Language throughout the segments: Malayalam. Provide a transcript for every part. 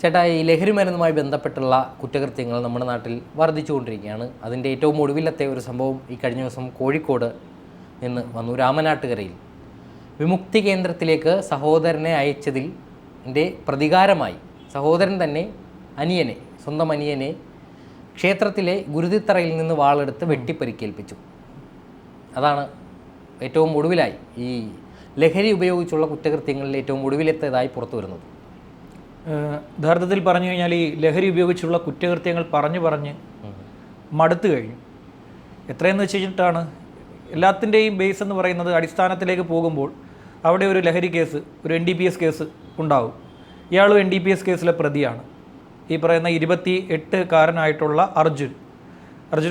ചേട്ടാ, ഈ ലഹരിമരുന്നുമായി ബന്ധപ്പെട്ടുള്ള കുറ്റകൃത്യങ്ങൾ നമ്മുടെ നാട്ടിൽ വർദ്ധിച്ചുകൊണ്ടിരിക്കുകയാണ്. അതിൻ്റെ ഏറ്റവും ഒടുവിലത്തെ ഒരു സംഭവം ഈ കഴിഞ്ഞ ദിവസം കോഴിക്കോട് നിന്ന് വന്നു. രാമനാട്ടുകരയിൽ വിമുക്തി കേന്ദ്രത്തിലേക്ക് സഹോദരനെ അയച്ചതിൻ്റെ പ്രതികാരമായി സഹോദരൻ തന്നെ സ്വന്തം അനിയനെ ക്ഷേത്രത്തിലെ ഗുരുതിത്തറയിൽ നിന്ന് വാളെടുത്ത് വെട്ടിപ്പരിക്കേൽപ്പിച്ചു. അതാണ് ഏറ്റവും ഒടുവിലായി ഈ ലഹരി ഉപയോഗിച്ചുള്ള കുറ്റകൃത്യങ്ങളിൽ ഏറ്റവും ഒടുവിലെത്തതായി പുറത്തു വരുന്നത്. യഥാർത്ഥത്തിൽ പറഞ്ഞു കഴിഞ്ഞാൽ ഈ ലഹരി ഉപയോഗിച്ചുള്ള കുറ്റകൃത്യങ്ങൾ പറഞ്ഞ് മടുത്തു കഴിഞ്ഞു. എത്രയെന്ന് വെച്ചിട്ടാണ് എല്ലാത്തിൻ്റെയും ബേസ് എന്ന് പറയുന്നത്, അടിസ്ഥാനത്തിലേക്ക് പോകുമ്പോൾ അവിടെ ഒരു ലഹരി കേസ്, ഒരു NDPS കേസ് ഉണ്ടാവും. ഇയാളും NDPS കേസിലെ പ്രതിയാണ്. ഈ പറയുന്ന 28-കാരനായിട്ടുള്ള അർജുൻ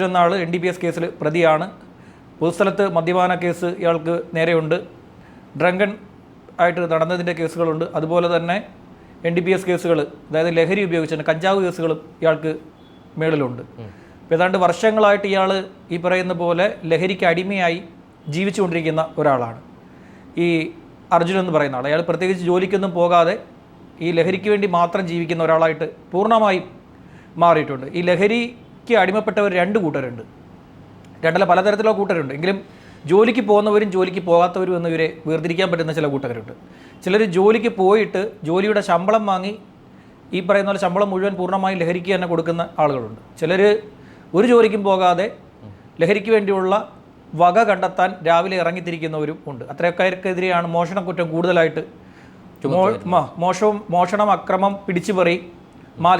എന്ന ആൾ NDPS കേസിൽ പ്രതിയാണ്. പൊതുസ്ഥലത്ത് മദ്യപാന കേസ് ഇയാൾക്ക് നേരെയുണ്ട്. ഡ്രങ്കൺ ആയിട്ട് നടന്നതിൻ്റെ കേസുകളുണ്ട്. അതുപോലെ തന്നെ NDPS കേസുകൾ, അതായത് ലഹരി ഉപയോഗിച്ചാണ് കഞ്ചാവ് കേസുകളും ഇയാൾക്ക് മേളിലുണ്ട്. അപ്പോൾ ഏതാണ്ട് വർഷങ്ങളായിട്ട് ഇയാൾ ഈ പറയുന്ന പോലെ ലഹരിക്ക് അടിമയായി ജീവിച്ചുകൊണ്ടിരിക്കുന്ന ഒരാളാണ് ഈ അർജുൻ എന്ന് പറയുന്ന ആൾ. അയാൾ പ്രത്യേകിച്ച് ജോലിക്കൊന്നും പോകാതെ ഈ ലഹരിക്ക് വേണ്ടി മാത്രം ജീവിക്കുന്ന ഒരാളായിട്ട് പൂർണ്ണമായും മാറിയിട്ടുണ്ട്. ഈ ലഹരിക്ക് അടിമപ്പെട്ടവർ രണ്ട് കൂട്ടരുണ്ട്, രണ്ടല്ല പലതരത്തിലുള്ള കൂട്ടരുണ്ട്. എങ്കിലും ജോലിക്ക് പോകുന്നവരും ജോലിക്ക് പോകാത്തവരും എന്നിവരെ വേർതിരിക്കാൻ പറ്റുന്ന ചില കൂട്ടരുണ്ട്. ചിലർ ജോലിക്ക് പോയിട്ട് ജോലിയുടെ ശമ്പളം വാങ്ങി ഈ പറയുന്ന പോലെ ശമ്പളം മുഴുവൻ പൂർണ്ണമായും ലഹരിക്ക് തന്നെ കൊടുക്കുന്ന ആളുകളുണ്ട്. ചിലർ ഒരു ജോലിക്കും പോകാതെ ലഹരിക്ക് വേണ്ടിയുള്ള വക കണ്ടെത്താൻ രാവിലെ ഇറങ്ങിത്തിരിക്കുന്നവരും ഉണ്ട്. അത്രയൊക്കെതിരെയാണ് മോഷണക്കുറ്റം കൂടുതലായിട്ട്. മോഷണം, അക്രമം, പിടിച്ചുപറി,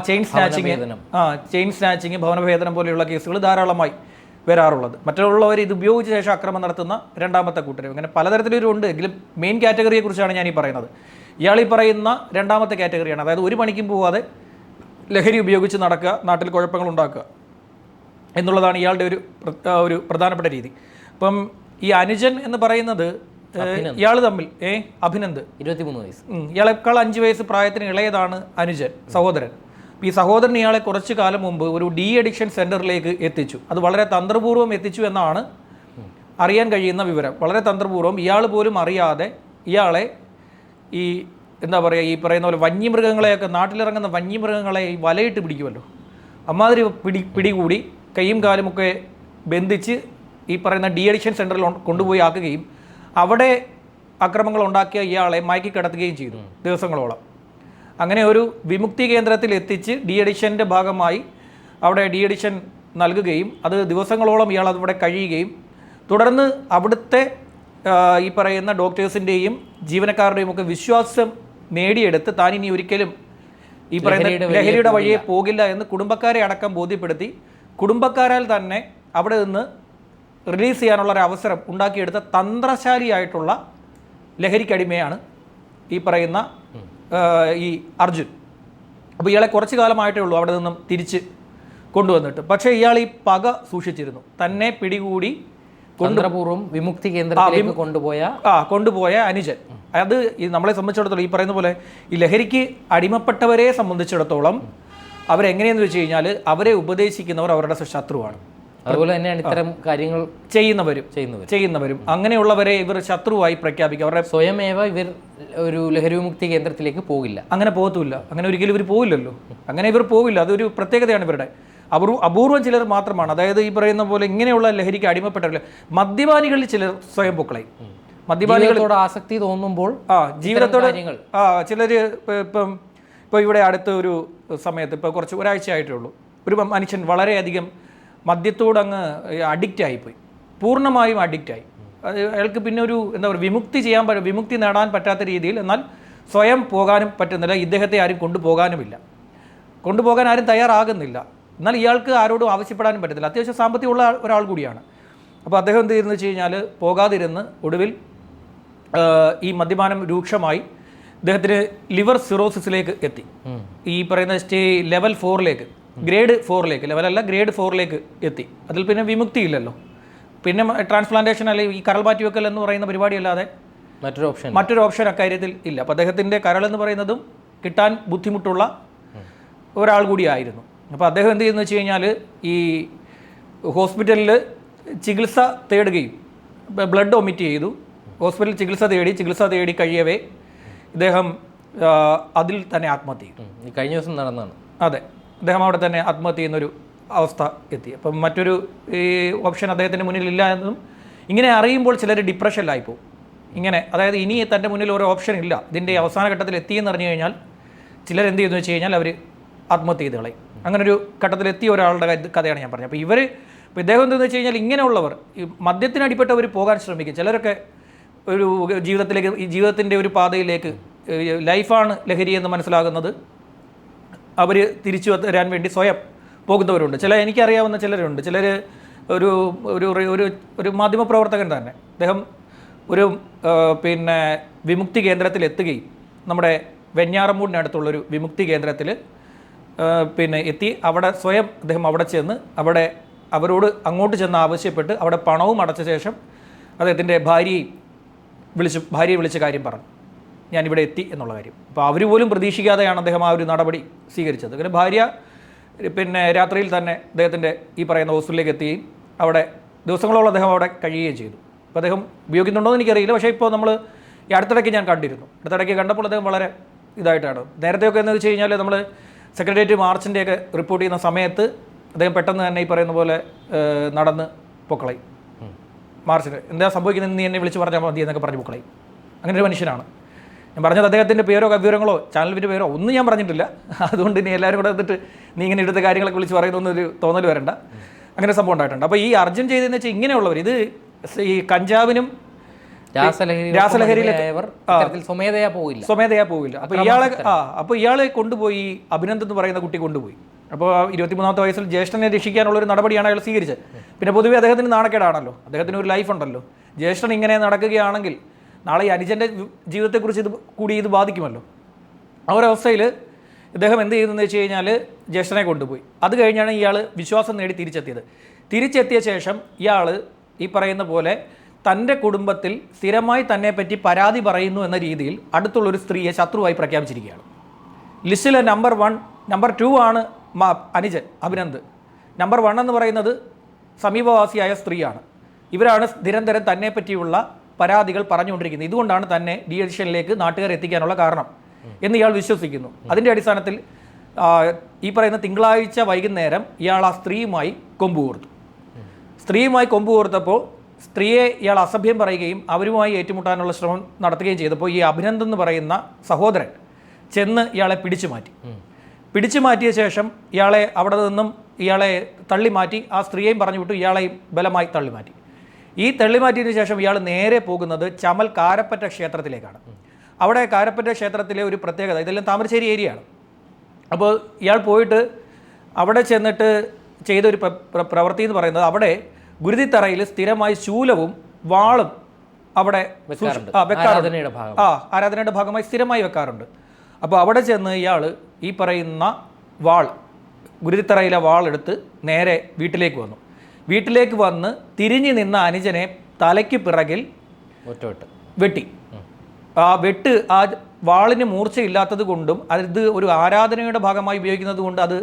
ചെയിൻ സ്നാച്ചിങ്, ഭവനഭേദനം പോലെയുള്ള കേസുകൾ ധാരാളമായി വരാറുള്ളത്. മറ്റുള്ളവർ ഇത് ഉപയോഗിച്ച ശേഷം അക്രമം നടത്തുന്ന രണ്ടാമത്തെ കൂട്ടരും. അങ്ങനെ പലതരത്തിലൊരുണ്ട്. എങ്കിലും മെയിൻ കാറ്റഗറിയെക്കുറിച്ചാണ് ഞാൻ ഈ പറയുന്നത്. ഇയാൾ ഈ പറയുന്ന രണ്ടാമത്തെ കാറ്റഗറിയാണ്. അതായത് ഒരു പണിക്കും പോകാതെ ലഹരി ഉപയോഗിച്ച് നടക്കുക, നാട്ടിൽ കുഴപ്പങ്ങൾ ഉണ്ടാക്കുക എന്നുള്ളതാണ് ഇയാളുടെ ഒരു പ്രധാനപ്പെട്ട രീതി. അപ്പം ഈ അനുജൻ എന്ന് പറയുന്നത് ഇയാൾ തമ്മിൽ അഭിനന്ദ് 23 വയസ്സ്, ഇയാളെക്കാൾ 5 വയസ്സ് പ്രായത്തിന് ഇളയതാണ് അനുജൻ, സഹോദരൻ. ഈ സഹോദരൻ ഇയാളെ കുറച്ചു കാലം മുമ്പ് ഒരു അഡിക്ഷൻ സെൻറ്ററിലേക്ക് എത്തിച്ചു. അത് വളരെ തന്ത്രപൂർവ്വം എത്തിച്ചു എന്നാണ് അറിയാൻ കഴിയുന്ന വിവരം. വളരെ തന്ത്രപൂർവ്വം, ഇയാൾ പോലും അറിയാതെ ഇയാളെ ഈ എന്താ പറയുക, ഈ പറയുന്ന പോലെ വന്യമൃഗങ്ങളെയൊക്കെ, നാട്ടിലിറങ്ങുന്ന വന്യമൃഗങ്ങളെ ഈ വലയിട്ട് പിടിക്കുമല്ലോ, അമ്മാതിരി പിടികൂടി കൈയും കാലുമൊക്കെ ബന്ധിച്ച് ഈ പറയുന്ന അഡിക്ഷൻ സെൻറ്ററിൽ കൊണ്ടുപോയി ആക്കുകയും അവിടെ അക്രമങ്ങൾ ഉണ്ടാക്കിയ ഇയാളെ മയക്കി കിടത്തുകയും ചെയ്തു ദിവസങ്ങളോളം. അങ്ങനെ ഒരു വിമുക്തി കേന്ദ്രത്തിൽ എത്തിച്ച് അഡിക്ഷൻ്റെ ഭാഗമായി അവിടെ അഡിക്ഷൻ നൽകുകയും അത് ദിവസങ്ങളോളം ഇയാൾ അവിടെ കഴിയുകയും തുടർന്ന് അവിടുത്തെ ഈ പറയുന്ന ഡോക്ടേഴ്സിൻ്റെയും ജീവനക്കാരുടെയും ഒക്കെ വിശ്വാസം നേടിയെടുത്ത് താൻ ഇനി ഒരിക്കലും ഈ പറയുന്ന ലഹരിയുടെ വഴിയെ പോകില്ല എന്ന് കുടുംബക്കാരെ അടക്കം ബോധ്യപ്പെടുത്തി കുടുംബക്കാരാൽ തന്നെ അവിടെ നിന്ന് റിലീസ് ചെയ്യാനുള്ള ഒരു അവസരം ഉണ്ടാക്കിയെടുത്ത തന്ത്രശാലിയായിട്ടുള്ള ലഹരിക്കടിമയാണ് ഈ പറയുന്ന ഈ അർജുൻ. അപ്പോൾ ഇയാളെ കുറച്ച് കാലമായിട്ടേ ഉള്ളൂ അവിടെ നിന്നും തിരിച്ച് കൊണ്ടുവന്നിട്ട്. പക്ഷേ ഇയാൾ ഈ പക സൂക്ഷിച്ചിരുന്നു. തന്നെ പിടികൂടി തന്ത്രപൂർവ്വം വിമുക്തി കേന്ദ്രത്തിലേക്ക് കൊണ്ടുപോയ അനുജൻ. അത് നമ്മളെ സംബന്ധിച്ചിടത്തോളം ഈ പറയുന്ന പോലെ ഈ ലഹരിക്ക് അടിമപ്പെട്ടവരെ സംബന്ധിച്ചിടത്തോളം അവരെങ്ങനെയെന്ന് വെച്ച് കഴിഞ്ഞാൽ അവരെ ഉപദേശിക്കുന്നവർ അവരുടെ ശത്രുവാണ്. അതുപോലെ തന്നെയാണ് ഇത്തരം കാര്യങ്ങൾ ചെയ്യുന്നവരും അങ്ങനെയുള്ളവരെ ഇവർ ശത്രുവായി പ്രഖ്യാപിക്കുക. അവരുടെ സ്വയമേവ ഇവർ ഒരു ലഹരി വിമുക്തി കേന്ദ്രത്തിലേക്ക് പോകില്ല, അങ്ങനെ പോകത്തുമില്ല. അങ്ങനെ ഒരിക്കലും ഇവർ പോകില്ലല്ലോ. അങ്ങനെ ഇവർ പോകില്ല. അതൊരു പ്രത്യേകതയാണ് ഇവരുടെ. അപൂർവം ചിലർ മാത്രമാണ്. അതായത് ഈ പറയുന്ന പോലെ ഇങ്ങനെയുള്ള ലഹരിക്ക് അടിമപ്പെട്ടവരില്ല. മദ്യപാനികളിൽ ചിലർ സ്വയം പൊക്കളയും. മദ്യപാനികളോട് ആസക്തി തോന്നുമ്പോൾ ജീവിതത്തോട് ചിലർ ഇപ്പോൾ ഇവിടെ അടുത്ത ഒരു സമയത്ത് ഇപ്പോൾ ഒരാഴ്ചയായിട്ടേ ഉള്ളൂ, ഒരു മനുഷ്യൻ വളരെയധികം മദ്യത്തോട് അങ്ങ് അഡിക്റ്റ് ആയിപ്പോയി, പൂർണ്ണമായും അഡിക്റ്റായി. അയാൾക്ക് പിന്നെ ഒരു എന്താ പറയുക, വിമുക്തി നേടാൻ പറ്റാത്ത രീതിയിൽ, എന്നാൽ സ്വയം പോകാനും പറ്റുന്നില്ല. ഇദ്ദേഹത്തെ ആരും കൊണ്ടുപോകാൻ ആരും തയ്യാറാകുന്നില്ല. എന്നാൽ ഇയാൾക്ക് ആരോടും ആവശ്യപ്പെടാനും പറ്റത്തില്ല. അത്യാവശ്യം സാമ്പത്തികമുള്ള ഒരാൾ കൂടിയാണ്. അപ്പോൾ അദ്ദേഹം എന്ത് ചെയ്യുന്നു വെച്ച് കഴിഞ്ഞാൽ പോകാതിരുന്ന് ഒടുവിൽ ഈ മദ്യപാനം രൂക്ഷമായി അദ്ദേഹത്തിന് ലിവർ സിറോസിസിലേക്ക് എത്തി. ഈ പറയുന്ന ലെവൽ 4ലേക്ക്, ഗ്രേഡ് 4ലേക്ക്, ലെവലല്ല ഗ്രേഡ് 4ലേക്ക് എത്തി. അതിൽ പിന്നെ വിമുക്തിയില്ലല്ലോ. പിന്നെ ട്രാൻസ്പ്ലാന്റേഷൻ അല്ലെങ്കിൽ ഈ കരൾ മാറ്റിവെക്കൽ എന്ന് പറയുന്ന പരിപാടിയല്ലാതെ മറ്റൊരു ഓപ്ഷൻ അക്കാര്യത്തിൽ ഇല്ല. അപ്പോൾ അദ്ദേഹത്തിൻ്റെ കരൾ എന്ന് പറയുന്നതും കിട്ടാൻ ബുദ്ധിമുട്ടുള്ള ഒരാൾ കൂടിയായിരുന്നു. അപ്പോൾ അദ്ദേഹം എന്ത് ചെയ്യുന്നു വെച്ച് കഴിഞ്ഞാൽ ഈ ഹോസ്പിറ്റലിൽ ചികിത്സ തേടുകയും ബ്ലഡ് ഒമിറ്റ് ചെയ്തു. ഹോസ്പിറ്റലിൽ ചികിത്സ തേടി കഴിയവേ ഇദ്ദേഹം അതിൽ തന്നെ ആത്മഹത്യ ചെയ്തു. ഈ കഴിഞ്ഞ ദിവസം നടന്നതാണ്. അതെ, അദ്ദേഹം അവിടെ തന്നെ ആത്മഹത്യ ചെയ്യുന്നൊരു അവസ്ഥ എത്തി. അപ്പം മറ്റൊരു ഈ ഓപ്ഷൻ അദ്ദേഹത്തിൻ്റെ മുന്നിലില്ല എന്നും ഇങ്ങനെ അറിയുമ്പോൾ ചിലർ ഡിപ്രഷനിലായിപ്പോവും. ഇങ്ങനെ അതായത് ഇനി തൻ്റെ മുന്നിൽ ഒരു ഓപ്ഷൻ ഇല്ല, ഇതിൻ്റെ അവസാന ഘട്ടത്തിൽ എത്തിയെന്ന് അറിഞ്ഞു കഴിഞ്ഞാൽ ചിലരെന്ത് ചെയ്യുന്നു വെച്ച് കഴിഞ്ഞാൽ അവർ ആത്മഹത്യ ചെയ്ത് കളയും. അങ്ങനൊരു ഘട്ടത്തിലെത്തിയ ഒരാളുടെ കഥയാണ് ഞാൻ പറഞ്ഞത്. അപ്പോൾ ഇപ്പോൾ ഇദ്ദേഹം എന്താണെന്ന് വെച്ച് കഴിഞ്ഞാൽ ഇങ്ങനെയുള്ളവർ ഈ മദ്യത്തിന് അടിപ്പെട്ടവർ പോകാൻ ശ്രമിക്കും. ചിലരൊക്കെ ഒരു ജീവിതത്തിലേക്ക്, ഈ ജീവിതത്തിൻ്റെ ഒരു പാതയിലേക്ക്, ലൈഫാണ് ലഹരി എന്ന് മനസ്സിലാകുന്നത്, അവർ തിരിച്ചു വരാൻ വേണ്ടി സ്വയം പോകുന്നവരുണ്ട്. എനിക്കറിയാവുന്ന ചിലരുണ്ട്. ചിലർ ഒരു ഒരു ഒരു ഒരു മാധ്യമപ്രവർത്തകൻ തന്നെ, അദ്ദേഹം ഒരു പിന്നെ വിമുക്തി കേന്ദ്രത്തിൽ എത്തുകയും നമ്മുടെ വെഞ്ഞാറമൂടിനടുത്തുള്ളൊരു വിമുക്തി കേന്ദ്രത്തിൽ പിന്നെ എത്തി അവിടെ സ്വയം അദ്ദേഹം അവിടെ ചെന്ന് അവരോട് അങ്ങോട്ട് ചെന്ന് ആവശ്യപ്പെട്ട് അവിടെ പണവും അടച്ച ശേഷം അദ്ദേഹത്തിൻ്റെ ഭാര്യയെ വിളിച്ച് കാര്യം പറഞ്ഞു, ഞാനിവിടെ എത്തി എന്നുള്ള കാര്യം. അപ്പോൾ അവർ പോലും പ്രതീക്ഷിക്കാതെയാണ് അദ്ദേഹം ആ ഒരു നടപടി സ്വീകരിച്ചത്. അങ്ങനെ ഭാര്യ പിന്നെ രാത്രിയിൽ തന്നെ അദ്ദേഹത്തിൻ്റെ ഈ പറയുന്ന ഹോസ്പിറ്റലിലേക്ക് എത്തുകയും അവിടെ ദിവസങ്ങളോളം അദ്ദേഹം അവിടെ കഴിയുകയും ചെയ്തു. അപ്പോൾ അദ്ദേഹം ഉപയോഗിക്കുന്നുണ്ടോ എന്ന് എനിക്കറിയില്ല. പക്ഷേ ഇപ്പോൾ നമ്മൾ ഈ അടുത്തിടയ്ക്ക് ഞാൻ കണ്ടിരുന്നു. അടുത്തിടയ്ക്ക് കണ്ടപ്പോൾ അദ്ദേഹം വളരെ ഇതായിട്ടാണ്. നേരത്തെയൊക്കെ എന്ന് വെച്ച് കഴിഞ്ഞാൽ നമ്മൾ സെക്രട്ടേറിയറ്റ് മാർച്ചിൻ്റെയൊക്കെ റിപ്പോർട്ട് ചെയ്യുന്ന സമയത്ത് അദ്ദേഹം പെട്ടെന്ന് തന്നെ ഈ പറയുന്ന പോലെ നടന്ന് പൊക്കളയും. മാർച്ചിന് എന്താ സംഭവിക്കുന്നത് നീ എന്നെ വിളിച്ച് പറഞ്ഞാൽ മതി എന്നൊക്കെ പറഞ്ഞ് പൊക്കളയും. അങ്ങനെ ഒരു മനുഷ്യനാണ്. ഞാൻ പറഞ്ഞത് അദ്ദേഹത്തിൻ്റെ പേരോ വിവരങ്ങളോ ചാനലിൻ്റെ പേരോ ഒന്നും ഞാൻ പറഞ്ഞിട്ടില്ല. അതുകൊണ്ട് ഇനി എല്ലാവരും കൂടെ വന്നിട്ട് നീ ഇങ്ങനെ എടുത്ത കാര്യങ്ങളൊക്കെ വിളിച്ച് പറയുന്നൊന്നൊരു തോന്നൽ വരണ്ട. അങ്ങനെ സംഭവം ഉണ്ടായിട്ടുണ്ട്. അപ്പോൾ ഈ അർജുൻ ചെയ്തതെന്ന് വെച്ചാൽ ഇങ്ങനെയുള്ളവർ, ഇത് ഈ കഞ്ചാവിനും സ്വമേധയാ പോവില്ല. അപ്പോൾ ഇയാളെ കൊണ്ടുപോയി അഭിനന്ദൻ എന്ന് പറയുന്ന കുട്ടി കൊണ്ടുപോയി. അപ്പോൾ 23-ാമത്തെ വയസ്സിൽ ജ്യേഷ്ഠനെ രക്ഷിക്കാനുള്ള ഒരു നടപടിയാണ് അയാൾ സ്വീകരിച്ചത്. പിന്നെ പൊതുവെ അദ്ദേഹത്തിന് നാണക്കേടാണല്ലോ, അദ്ദേഹത്തിന് ഒരു ലൈഫ് ഉണ്ടല്ലോ. ജ്യേഷ്ഠൻ ഇങ്ങനെ നടക്കുകയാണെങ്കിൽ നാളെ ഈ അനുജൻ്റെ ജീവിതത്തെക്കുറിച്ച് ഇത് ബാധിക്കുമല്ലോ. ആ ഒരവസ്ഥയിൽ ഇദ്ദേഹം എന്ത് ചെയ്തെന്ന് വെച്ച് കഴിഞ്ഞാൽ ജ്യേഷ്ഠനെ കൊണ്ടുപോയി. അത് കഴിഞ്ഞാണ് ഇയാൾ വിശ്വാസം നേടി തിരിച്ചെത്തിയ ശേഷം ഇയാൾ ഈ പറയുന്ന പോലെ തൻ്റെ കുടുംബത്തിൽ സ്ഥിരമായി തന്നെപ്പറ്റി പരാതി പറയുന്നു എന്ന രീതിയിൽ അടുത്തുള്ളൊരു സ്ത്രീയെ ശത്രുവായി പ്രഖ്യാപിച്ചിരിക്കുകയാണ്. ലിസ്റ്റിലെ നമ്പർ 2 ആണ് അനുജൻ അഭിനന്ദ്. നമ്പർ 1 എന്ന് പറയുന്നത് സമീപവാസിയായ സ്ത്രീയാണ്. ഇവരാണ് നിരന്തരം തന്നെ പറ്റിയുള്ള പരാതികൾ പറഞ്ഞുകൊണ്ടിരിക്കുന്നത്. ഇതുകൊണ്ടാണ് തന്നെ ഡിസിഷനിലേക്ക് നാട്ടുകാർ എത്തിക്കാനുള്ള കാരണം എന്ന് ഇയാൾ വിശ്വസിക്കുന്നു. അതിൻ്റെ അടിസ്ഥാനത്തിൽ ഈ പറയുന്ന തിങ്കളാഴ്ച വൈകുന്നേരം ഇയാൾ ആ സ്ത്രീയുമായി കൊമ്പ് കോർത്തപ്പോൾ സ്ത്രീയെ ഇയാൾ അസഭ്യം പറയുകയും അവരുമായി ഏറ്റുമുട്ടാനുള്ള ശ്രമം നടത്തുകയും ചെയ്തപ്പോൾ ഈ അഭിനന്ദൻ എന്ന് പറയുന്ന സഹോദരൻ ചെന്ന് ഇയാളെ പിടിച്ചു മാറ്റിയ ശേഷം ഇയാളെ അവിടെ നിന്നും തള്ളി മാറ്റി, ആ സ്ത്രീയെയും പറഞ്ഞു വിട്ടു, ഇയാളെയും ബലമായി തള്ളി മാറ്റി. ഈ തള്ളിമാറ്റിയതിനു ശേഷം ഇയാൾ നേരെ പോകുന്നത് ചമൽ കാരപ്പറ്റ ക്ഷേത്രത്തിലേക്കാണ്. അവിടെ കാരപ്പറ്റ ക്ഷേത്രത്തിലെ ഒരു പ്രത്യേകത, ഇതെല്ലാം താമരശ്ശേരി ഏരിയയാണ്. അപ്പോൾ ഇയാൾ പോയിട്ട് അവിടെ ചെന്നിട്ട് ചെയ്തൊരു പ്രവൃത്തി എന്ന് പറയുന്നത്, അവിടെ ഗുരുതിത്തറയിൽ സ്ഥിരമായി ശൂലവും വാളും അവിടെ ആരാധനയുടെ ഭാഗമായി സ്ഥിരമായി വെക്കാറുണ്ട്. അപ്പോൾ അവിടെ ചെന്ന് ഇയാൾ ഈ പറയുന്ന ഗുരുതിത്തറയിലെ വാളെടുത്ത് നേരെ വീട്ടിലേക്ക് വന്ന് തിരിഞ്ഞു നിന്ന അനുജനെ തലയ്ക്ക് പിറകിൽ വെട്ടി. ആ വാളിന് മൂർച്ചയില്ലാത്തത് കൊണ്ടും അത് ഒരു ആരാധനയുടെ ഭാഗമായി ഉപയോഗിക്കുന്നത് കൊണ്ട് അത്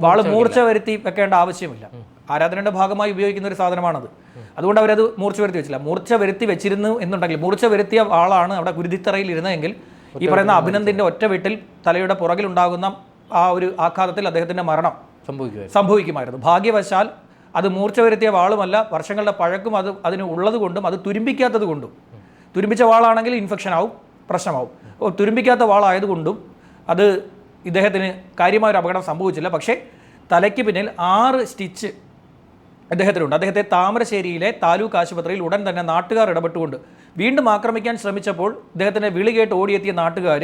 വാള് മൂർച്ച വരുത്തി വെക്കേണ്ട ആവശ്യമില്ല. ആരാധനയുടെ ഭാഗമായി ഉപയോഗിക്കുന്ന ഒരു സാധനമാണത്. അതുകൊണ്ട് അവരത് മൂർച്ച വരുത്തി വെച്ചില്ല. മൂർച്ച വരുത്തി വെച്ചിരുന്നു എന്നുണ്ടെങ്കിൽ, മൂർച്ച വരുത്തിയ ആളാണ് അവിടെ ഗുരുതിത്തറയിൽ ഇരുന്നതെങ്കിൽ ഈ പറയുന്ന അഭിനന്ദിന്റെ ഒറ്റ വെട്ടിൽ തലയുടെ പുറകിലുണ്ടാകുന്ന ആ ഒരു ആഘാതത്തിൽ അദ്ദേഹത്തിന്റെ മരണം സംഭവിക്കുമായിരുന്നു. ഭാഗ്യവശാൽ അത് മൂർച്ച വരുത്തിയ വാളുമല്ല, വർഷങ്ങളുടെ പഴക്കും അതിന് ഉള്ളത് കൊണ്ടും അത് തുരുമ്പിക്കാത്തത് കൊണ്ടും, തുരുമ്പിച്ച വാളാണെങ്കിൽ ഇൻഫെക്ഷൻ ആവും, പ്രശ്നമാവും. തുരുമ്പിക്കാത്ത വാളായതുകൊണ്ടും അത് ഇദ്ദേഹത്തിന് കാര്യമായൊരു അപകടം സംഭവിച്ചില്ല. പക്ഷേ തലയ്ക്ക് പിന്നിൽ 6 സ്റ്റിച്ച് അദ്ദേഹത്തിനുണ്ട്. അദ്ദേഹത്തെ താമരശ്ശേരിയിലെ താലൂക്ക് ആശുപത്രിയിൽ ഉടൻ തന്നെ നാട്ടുകാർ ഇടപെട്ടുകൊണ്ട് വീണ്ടും ആക്രമിക്കാൻ ശ്രമിച്ചപ്പോൾ ഇദ്ദേഹത്തിൻ്റെ വിളി കേട്ട് ഓടിയെത്തിയ നാട്ടുകാർ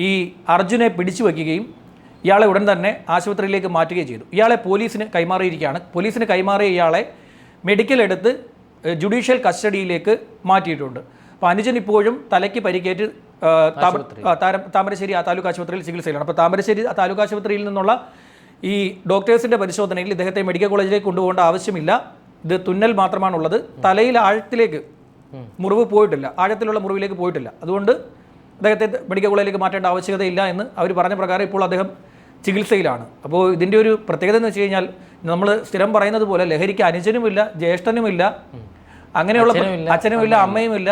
ഈ അർജുനെ പിടിച്ചു വയ്ക്കുകയും ഇയാളെ ഉടൻ തന്നെ ആശുപത്രിയിലേക്ക് മാറ്റുകയും ചെയ്തു. ഇയാളെ പോലീസിന് കൈമാറിയിരിക്കുകയാണ്. പോലീസിന് കൈമാറിയ ഇയാളെ മെഡിക്കൽ എടുത്ത് ജുഡീഷ്യൽ കസ്റ്റഡിയിലേക്ക് മാറ്റിയിട്ടുണ്ട്. അപ്പോൾ അനുജൻ ഇപ്പോഴും തലയ്ക്ക് പരിക്കേറ്റ് താമരശ്ശേരി താലൂക്ക് ആശുപത്രിയിൽ ചികിത്സയിലാണ്. അപ്പോൾ താമരശ്ശേരി താലൂക്ക് ആശുപത്രിയിൽ നിന്നുള്ള ഈ ഡോക്ടേഴ്സിൻ്റെ പരിശോധനയിൽ ഇദ്ദേഹത്തെ മെഡിക്കൽ കോളേജിലേക്ക് കൊണ്ടുപോകേണ്ട ആവശ്യമില്ല. ഇത് തുന്നൽ മാത്രമാണുള്ളത്. തലയിൽ ആഴത്തിലേക്ക് മുറിവ് പോയിട്ടില്ല, ആഴത്തിലുള്ള മുറിവിലേക്ക് പോയിട്ടില്ല. അതുകൊണ്ട് അദ്ദേഹത്തെ മെഡിക്കൽ കോളേജിലേക്ക് മാറ്റേണ്ട ആവശ്യകതയില്ല എന്ന് അവർ പറഞ്ഞ പ്രകാരം ഇപ്പോൾ അദ്ദേഹം ചികിത്സയിലാണ്. അപ്പോൾ ഇതിൻ്റെ ഒരു പ്രത്യേകത എന്ന് വെച്ച് കഴിഞ്ഞാൽ, നമ്മൾ സ്ഥിരം പറയുന്നത് പോലെ ലഹരിക്ക് അനുജനുമില്ല, ജ്യേഷ്ഠനുമില്ല, അങ്ങനെയുള്ള അച്ഛനുമില്ല, അമ്മയുമില്ല,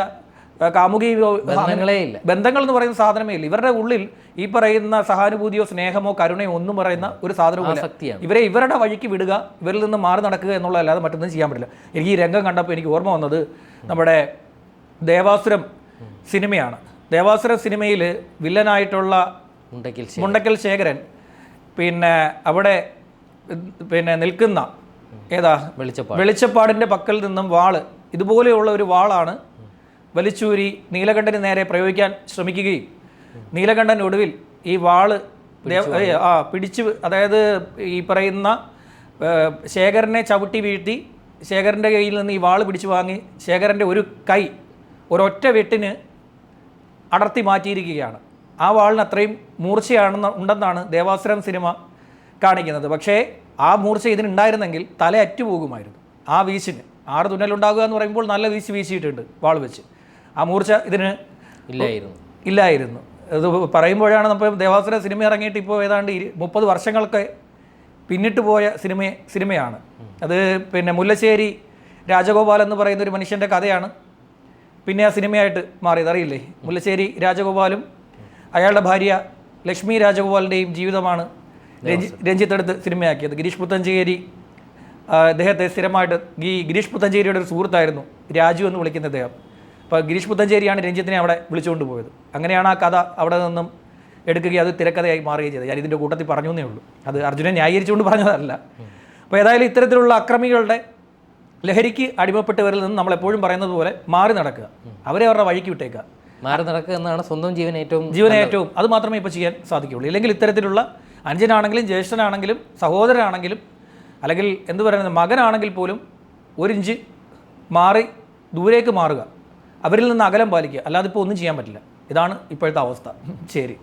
കാമുകി ബന്ധങ്ങളേ ഇല്ല. ബന്ധങ്ങൾ എന്ന് പറയുന്ന സാധനമേ ഇല്ല. ഇവരുടെ ഉള്ളിൽ ഈ പറയുന്ന സഹാനുഭൂതിയോ സ്നേഹമോ കരുണയോ ഒന്നും പറയുന്ന ഒരു സാധനവും സത്യമാണ്. ഇവരെ ഇവരുടെ വഴിക്ക് വിടുക, ഇവരിൽ നിന്ന് മാറി നടക്കുക എന്നുള്ളതല്ലാതെ മറ്റൊന്നും ചെയ്യാൻ പറ്റില്ല. എനിക്ക് ഈ രംഗം കണ്ടപ്പോൾ എനിക്ക് ഓർമ്മ വന്നത് നമ്മുടെ ദേവാസുരം സിനിമയാണ്. ദേവാസുരം സിനിമയിൽ വില്ലനായിട്ടുള്ള മുണ്ടക്കൽ ശേഖരൻ പിന്നെ അവിടെ പിന്നെ നിൽക്കുന്ന ഏതാ വെളിച്ചപ്പാടിൻ്റെ പക്കൽ നിന്നും വാള്, ഇതുപോലെയുള്ള ഒരു വാളാണ് വലിച്ചൂരി നീലകണ്ഠന് നേരെ പ്രയോഗിക്കാൻ ശ്രമിക്കുകയും നീലകണ്ഠൻ ഒടുവിൽ ഈ വാള് പിടിച്ച്, അതായത് ഈ പറയുന്ന ശേഖരനെ ചവിട്ടി വീഴ്ത്തി ശേഖരൻ്റെ കയ്യിൽ നിന്ന് ഈ വാള് പിടിച്ചു വാങ്ങി ശേഖരൻ്റെ ഒരു കൈ ഒരൊറ്റ വെട്ടിന് അടർത്തി മാറ്റിയിരിക്കുകയാണ്. ആ വാളിന് അത്രയും ഉണ്ടെന്നാണ് ദേവാസുരം സിനിമ കാണിക്കുന്നത്. പക്ഷേ ആ മൂർച്ച ഇതിനുണ്ടായിരുന്നെങ്കിൽ തല അറ്റുപോകുമായിരുന്നു. ആ വീശിന് 6 തുന്നലുണ്ടാകുക എന്ന് പറയുമ്പോൾ നല്ല വീശി വീശിയിട്ടുണ്ട് വാൾ വെച്ച്. ആ മൂർച്ച ഇതിന് ഇല്ലായിരുന്നു. അത് പറയുമ്പോഴാണ് നമ്മൾ ദേവാസുര സിനിമ ഇറങ്ങിയിട്ട് ഇപ്പോൾ ഏതാണ്ട് 30 വർഷങ്ങൾക്ക് പിന്നിട്ട് പോയ സിനിമയാണ് അത്. പിന്നെ മുല്ലശ്ശേരി രാജഗോപാൽ എന്ന് പറയുന്ന ഒരു മനുഷ്യൻ്റെ കഥയാണ് പിന്നെ ആ സിനിമയായിട്ട് മാറിയത്. അറിയില്ലേ? മുല്ലശ്ശേരി രാജഗോപാലും അയാളുടെ ഭാര്യ ലക്ഷ്മി രാജഗോപാലിൻ്റെയും ജീവിതമാണ് രഞ്ജിത്ത് എടുത്ത് സിനിമയാക്കിയത്. ഗിരീഷ് പുത്തഞ്ചേരി അദ്ദേഹത്തെ സ്ഥിരമായിട്ട് ഗിരീഷ് പുത്തഞ്ചേരിയുടെ ഒരു സുഹൃത്തായിരുന്നു രാജു എന്ന് വിളിക്കുന്ന അദ്ദേഹം. അപ്പോൾ ഗിരീഷ് പുത്തഞ്ചേരിയാണ് രഞ്ജിത്തിനെ അവിടെ വിളിച്ചുകൊണ്ട് പോയത്. അങ്ങനെയാണ് ആ കഥ അവിടെ നിന്നും എടുക്കുകയും അത് തിരക്കഥയായി മാറുകയും ചെയ്തത്. ഞാൻ ഇതിൻ്റെ കൂട്ടത്തിൽ പറഞ്ഞു എന്നേ ഉള്ളൂ. അത് അർജുനൻ ന്യായീകരിച്ചുകൊണ്ട് പറഞ്ഞതല്ല. അപ്പോൾ ഏതായാലും ഇത്തരത്തിലുള്ള അക്രമികളുടെ ലഹരിക്ക് അടിമപ്പെട്ടവരിൽ നിന്ന് നമ്മളെപ്പോഴും പറയുന്നത് പോലെ മാറി നടക്കുക, അവരെ അവരുടെ വഴിക്ക് വിട്ടേക്കുക. മാറി നടക്കുക എന്നാണ് സ്വന്തം ജീവനേറ്റവും അത് മാത്രമേ ഇപ്പോൾ ചെയ്യാൻ സാധിക്കുകയുള്ളൂ. ഇല്ലെങ്കിൽ ഇത്തരത്തിലുള്ള അനുജനാണെങ്കിലും ജ്യേഷ്ഠനാണെങ്കിലും സഹോദരനാണെങ്കിലും അല്ലെങ്കിൽ എന്ത് പറയുന്നത് മകനാണെങ്കിൽ പോലും 1 ഇഞ്ച് മാറി ദൂരേക്ക് മാറുക, അവരിൽ നിന്ന് അകലം പാലിക്കുക, അല്ലാതെ ഇപ്പോൾ ഒന്നും ചെയ്യാൻ പറ്റില്ല. ഇതാണ് ഇപ്പോഴത്തെ അവസ്ഥ. ശരി.